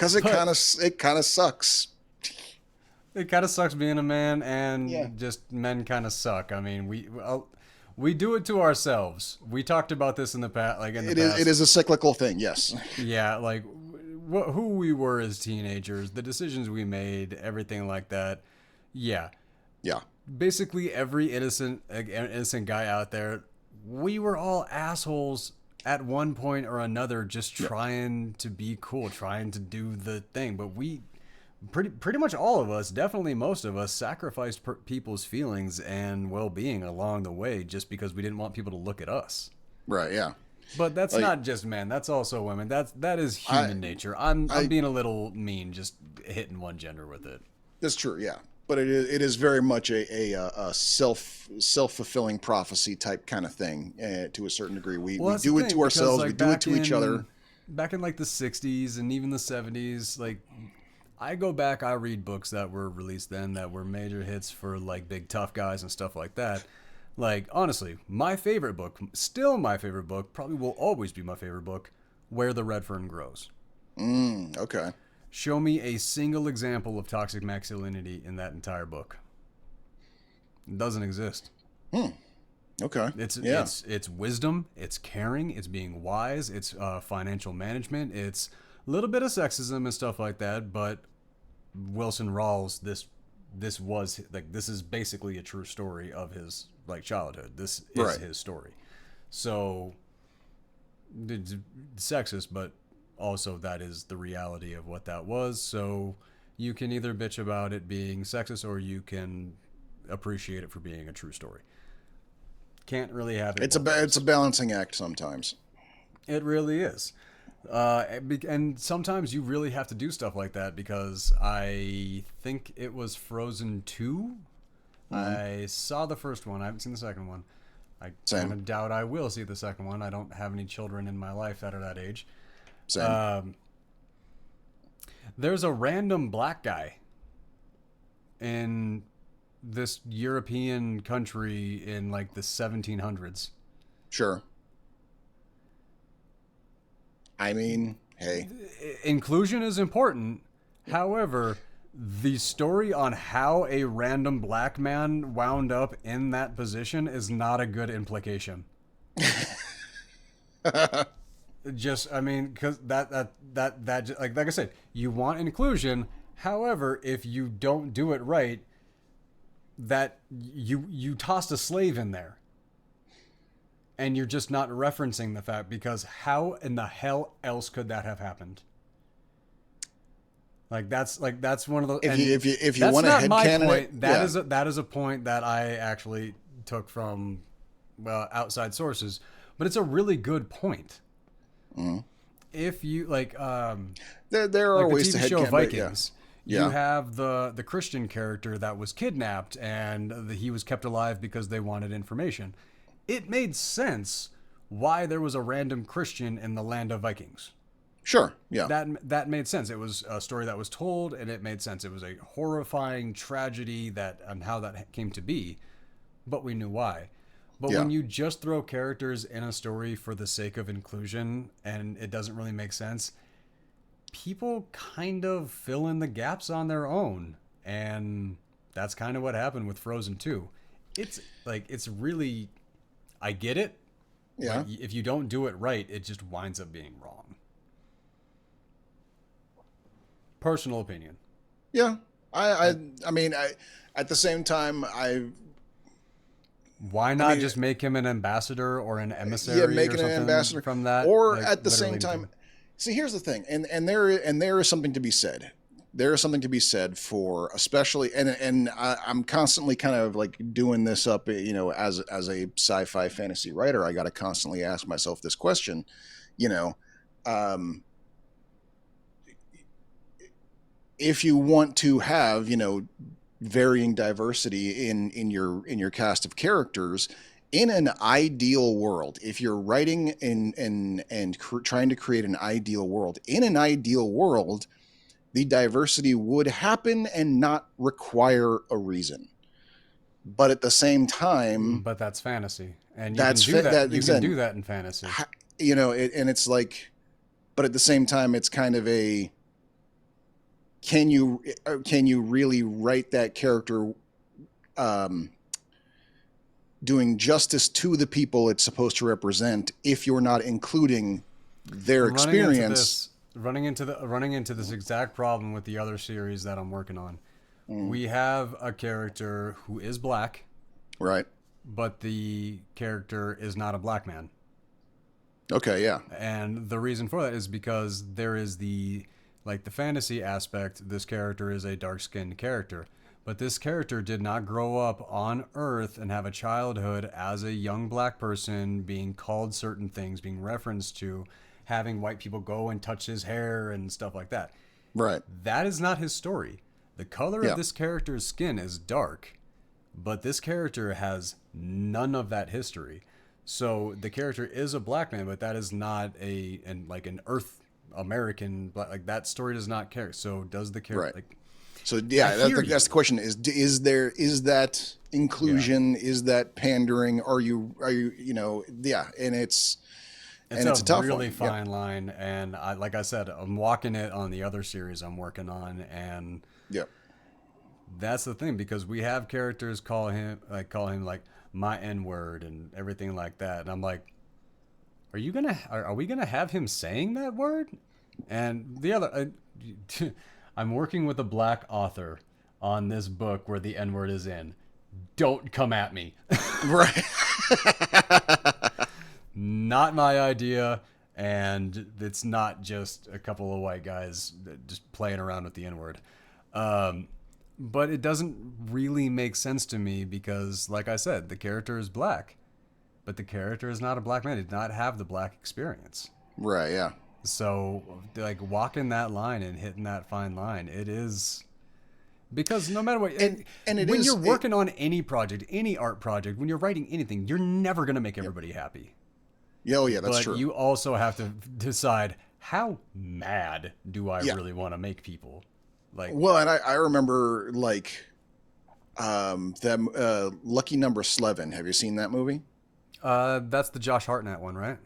Because it kind of sucks. It kind of sucks being a man, Yeah. and just men kind of suck. I mean, we do it to ourselves. We talked about this in the past, like in the It past. is a cyclical thing. Yes. Yeah, like who we were as teenagers, the decisions we made, everything like that. Yeah, Yeah. basically every innocent guy out there, we were all assholes at one point or another, just Yeah. trying to be cool, trying to do the thing. But we pretty much all of us, definitely most of us, sacrificed people's feelings and well-being along the way just because we didn't want people to look at us. Right. Yeah. But that's Like not just men. That's also women. That is I human nature. I'm I being a little mean, just hitting one gender with it. that's true. Yeah. But it is very much a self-fulfilling prophecy type kind of thing to a certain degree. Well, We that's the do it thing to because ourselves. We like do it to each other. back in like the '60s and even the '70s, like I go back, I read books that were released then that were major hits for like big tough guys and stuff like that. Like honestly, my favorite book, still my favorite book, probably will always be my favorite book, Where the Red Fern Grows. Okay. Show me a single example of toxic masculinity in that entire book. It doesn't exist. Okay. It's Yeah. it's wisdom, it's caring, it's being wise, it's financial management, it's a little bit of sexism and stuff like that. But Wilson Rawls, this was like this is basically a true story of his like childhood. This is Right. his story. So it's sexist, but also that is the reality of what that was. So you can either bitch about it being sexist or you can appreciate it for being a true story. Can't really have it both It's a ways. balancing act sometimes. It really is. And sometimes you really have to do stuff like that because I think it was Frozen 2. Hmm. I saw the first one. I haven't seen the second one. I kind Same. of doubt I will see the second one. I don't have any children in my life that are that age. Same. Um, there's a random black guy in this European country in like the 1700s. Sure. I mean, hey. Inclusion is important. However, the story on how a random black man wound up in that position is not a good implication. Just, I mean, because like I said, you want inclusion. However, if you don't do it right, that you tossed a slave in there, and you're just not referencing the fact because how in the hell else could that have happened? Like that's one of the and If you that's want a not head my candidate, point. yeah. That is a point that I actually took from outside sources, but it's a really good point. Mhm. If you There are like the ways to TV head show candidate, yeah. Vikings, you Yeah. have the Christian character that was kidnapped and he was kept alive because they wanted information. It made sense why there was a random Christian in the land of Vikings. Sure. Yeah. That made sense. It was a story that was told, and it made sense. It was a horrifying tragedy that and how that came to be, but we knew why. But Yeah. when you just throw characters in a story for the sake of inclusion and it doesn't really make sense, people kind of fill in the gaps on their own, and that's kind of what happened with Frozen 2. It's like it's really I get it, but Yeah. if you don't do it right, it just winds up being wrong. Personal opinion. Yeah. I, I mean, at the same time, why I not mean, just make him an ambassador or an yeah, emissary or making an something ambassador, from that? or Like at the same literally, time, see, here's the thing, and there is something to be said. There is something to be said for, especially, I'm constantly kind of like doing this up, as a sci-fi fantasy writer. I got to constantly ask myself this question, you know, um, if you want to have, varying diversity in your cast of characters in an ideal world, if you're writing trying to create an ideal world, in an ideal world, the diversity would happen and not require a reason. But at the same time, but that's fantasy, and you can that's do that. that You can again, do that in fantasy. and it's like, but at the same time, it's kind of a can you really write that character um, doing justice to the people it's supposed to represent if you're not including their I'm running into experience? this running into this exact problem with the other series that I'm working on. Mm, We have a character who is black, right. but the character is not a black man. Okay. Yeah. And the reason for that is because there is the fantasy aspect. This character is a dark-skinned character, but this character did not grow up on Earth and have a childhood as a young black person being called certain things, being referenced to, having white people go and touch his hair and stuff like that. Right. That is not his story. The color of Yeah. this character's skin is dark, but this character has none of that history. So the character is a black man, but that is not an Earth American like that story does not care. So does the character Right. like So I yeah, hear that's you. the question: is that Yeah. inclusion? Is that pandering? Are you yeah? It's And a it's a tough really one. Yeah. fine line, and like I said, I'm walking it on the other series I'm working on, and Yeah. that's the thing because we have characters call him like my N word and everything like that, and I'm like, are we gonna have him saying that word? And the other, I'm working with a black author on this book where the N word is in. Don't come at me. Right. Not my idea, and it's not just a couple of white guys just playing around with the N word. Um, but it doesn't really make sense to me because, like I said, the character is black, but the character is not a black man. He did not have the black experience. Right. Yeah. So, like walking that line and hitting that fine line, it is because no matter what, And it when you're is it. working on any project, any art project, when you're writing anything, you're never gonna make Yep. everybody happy. Yeah. Oh yeah. That's But true. you also have to decide how mad do I Yeah. really want to make people? Like, Well, and I remember like them Lucky Number 11. Have you seen that movie? that's the Josh Hartnett one, right?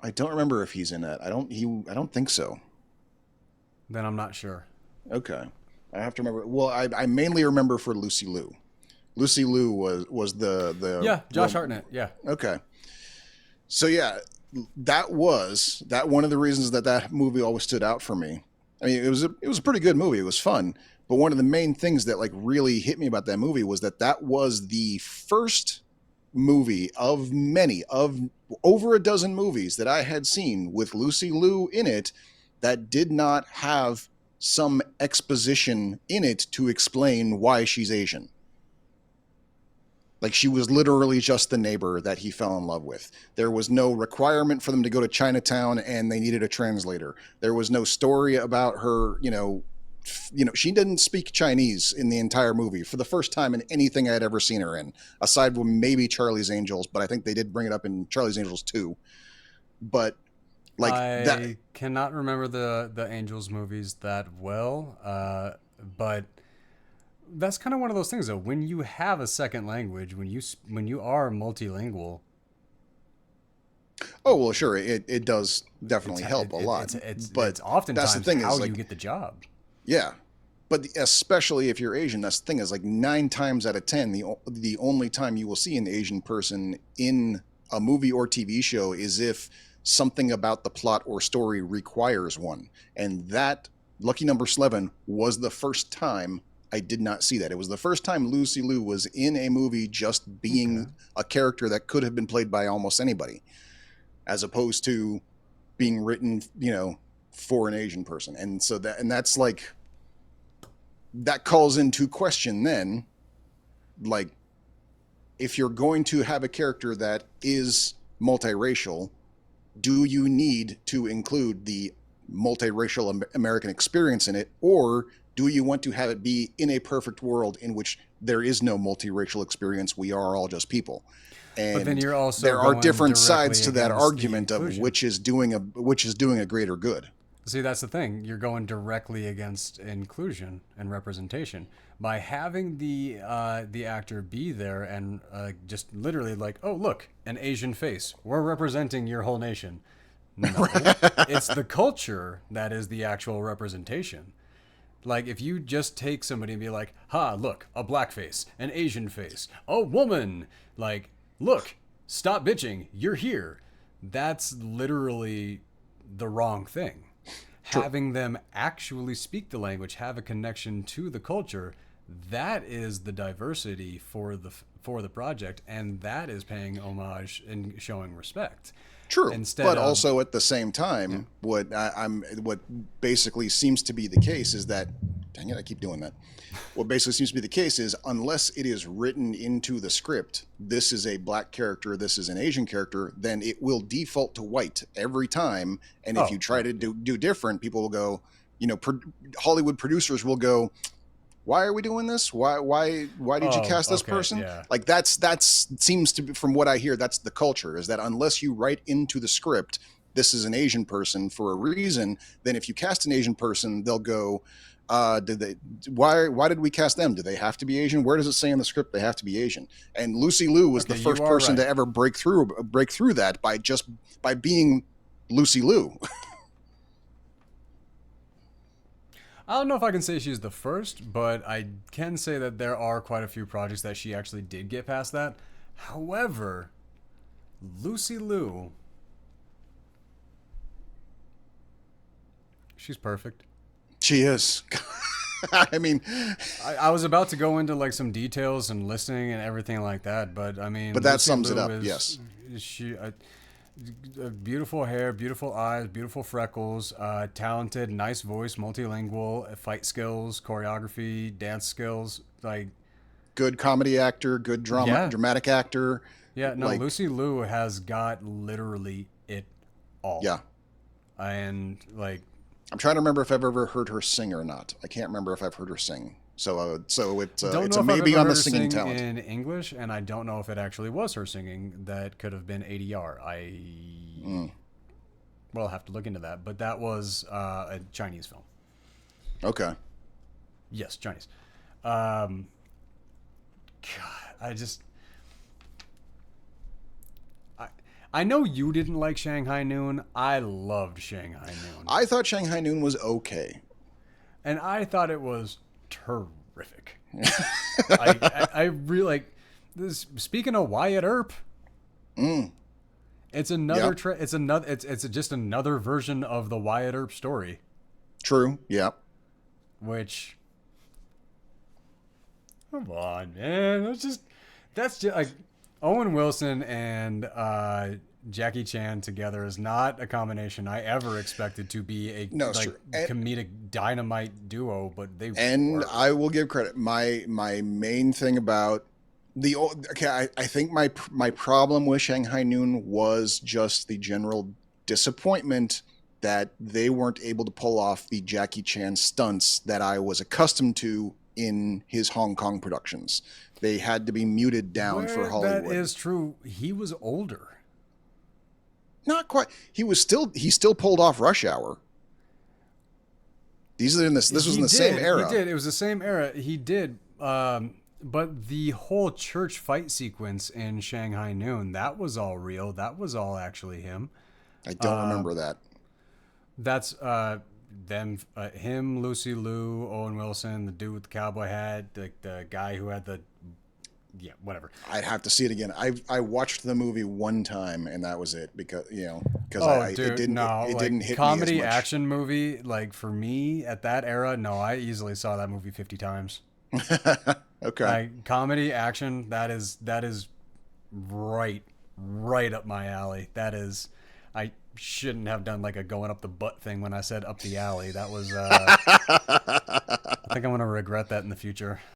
I don't remember if he's in that. I don't think so. Then I'm not sure. Okay. I have to remember. Well, I mainly remember for Lucy Liu. Lucy Liu was the Yeah, Josh Hartnett. Yeah. okay. So yeah, that one of the reasons that movie always stood out for me. I mean, it was a pretty good movie. It was fun, but one of the main things that like really hit me about that movie was that was the first movie of many of over a dozen movies that I had seen with Lucy Liu in it that did not have some exposition in it to explain why she's Asian. Like she was literally just the neighbor that he fell in love with. There was no requirement for them to go to Chinatown and they needed a translator. There was no story about her, she didn't speak Chinese in the entire movie for the first time in anything I had ever seen her in, aside from maybe Charlie's Angels, but I think they did bring it up in Charlie's Angels too. But like that. I cannot remember the Angels movies that well, but that's kind of one of those things though. When you have a second language, when you are multilingual, Oh well, sure, it does it's definitely help a lot, but it's that's the oftentimes thing how is you like get the job. yeah, but especially if you're Asian, that's the thing is like 9 times out of 10, the only time you will see an Asian person in a movie or TV show is if something about the plot or story requires one, and that Lucky Number 11 was the first time I did not see that. It was the first time Lucy Liu was in a movie just Okay. being a character that could have been played by almost anybody, as opposed to being written, for an Asian person. And that's like that calls into question then, like, if you're going to have a character that is multiracial, do you need to include the multiracial American experience in it, or do you want to have it be in a perfect world in which there is no multiracial experience? We are all just people, But then and you're also there are going different sides directly to that against the argument of inclusion. which is doing a greater good. See, that's the thing. You're going directly against inclusion and representation by having the actor be there and just literally like, oh look, an Asian face. We're representing your whole nation. No, it's the culture that is the actual representation. Like, if you just take somebody and be like, ha, look, a black face, an Asian face, a woman, like, look, stop bitching, you're here. That's literally the wrong thing. True. Having them actually speak the language, have a connection to the culture, that is the diversity for the project, and that is paying homage and showing respect. True, Instead but of, also at the same yeah. time, what basically seems to be the case is that, dang it, I keep doing that. What basically seems to be the case is unless it is written into the script, this is a black character, this is an Asian character, then it will default to white every time. And if you Oh, try right. to do different, people will go, Hollywood producers will go, why are we doing this? Why did you Oh, cast this okay, person? yeah. Like that's seems to be, from what I hear, that's the culture, is that unless you write into the script this is an Asian person for a reason, then if you cast an Asian person, they'll go, did they why did we cast them? Do they have to be Asian? Where does it say in the script they have to be Asian? And Lucy Liu was the Okay, you first are person to right. ever break through that by being Lucy Liu. I don't know if I can say she's the first, but I can say that there are quite a few projects that she actually did get past that. However, Lucy Liu, she's perfect. She is. I mean, I was about to go into like some details and listening and everything like that, but I but mean, that Lucy sums it Liu up. Yes. is she beautiful hair, beautiful eyes, beautiful freckles, talented, nice voice, multilingual, fight skills, choreography, dance skills. Like, Good comedy actor, good yeah, dramatic actor. yeah. No, Like, Lucy Liu has got literally it all, yeah. and like, I'm trying to remember if I've ever heard her sing or not. I can't remember if I've heard her sing. So don't it's know a if I've maybe ever on the heard her singing sing talent. in English, and I don't know if it actually was her singing. That could have been ADR. Mm, Well, I'll have to look into that, but that was a Chinese film. okay. Yes, Chinese. Um, God, I, I know you didn't like Shanghai Noon. I loved Shanghai Noon, I thought Shanghai Noon was okay. and I thought it was terrific. I really like this. Speaking of Wyatt Earp, Mm, it's yeah. it's just another version of the Wyatt Earp story, True. Yeah. which come on, man. That's just like Owen Wilson and Jackie Chan together is not a combination I ever expected to be a No, it's like true. comedic dynamite duo, but they And were. I will give credit. My main thing about okay, I think my problem with Shanghai Noon was just the general disappointment that they weren't able to pull off the Jackie Chan stunts that I was accustomed to in his Hong Kong productions. They had to be muted down for Where that Hollywood. is true, he was older. Not quite. He still pulled off Rush Hour. These are in this. This was in He the same did. He era. did. It was the same era. He did. But the whole church fight sequence in Shanghai Noon, that was all real. That was all actually him. I don't remember that. That's him, Lucy Liu, Owen Wilson, the dude with the cowboy hat, the guy who had the yeah, whatever. I'd have to see it again. I watched the movie one time and that was it because Oh, it dude, didn't no, it like didn't hit me as comedy much. action movie, like for me at that era, no, I easily saw that movie 50 times. Okay. Like comedy action, that is right right up my alley. That is I shouldn't have done like a going up the butt thing when I said up the alley. That was I think I'm going to regret that in the future.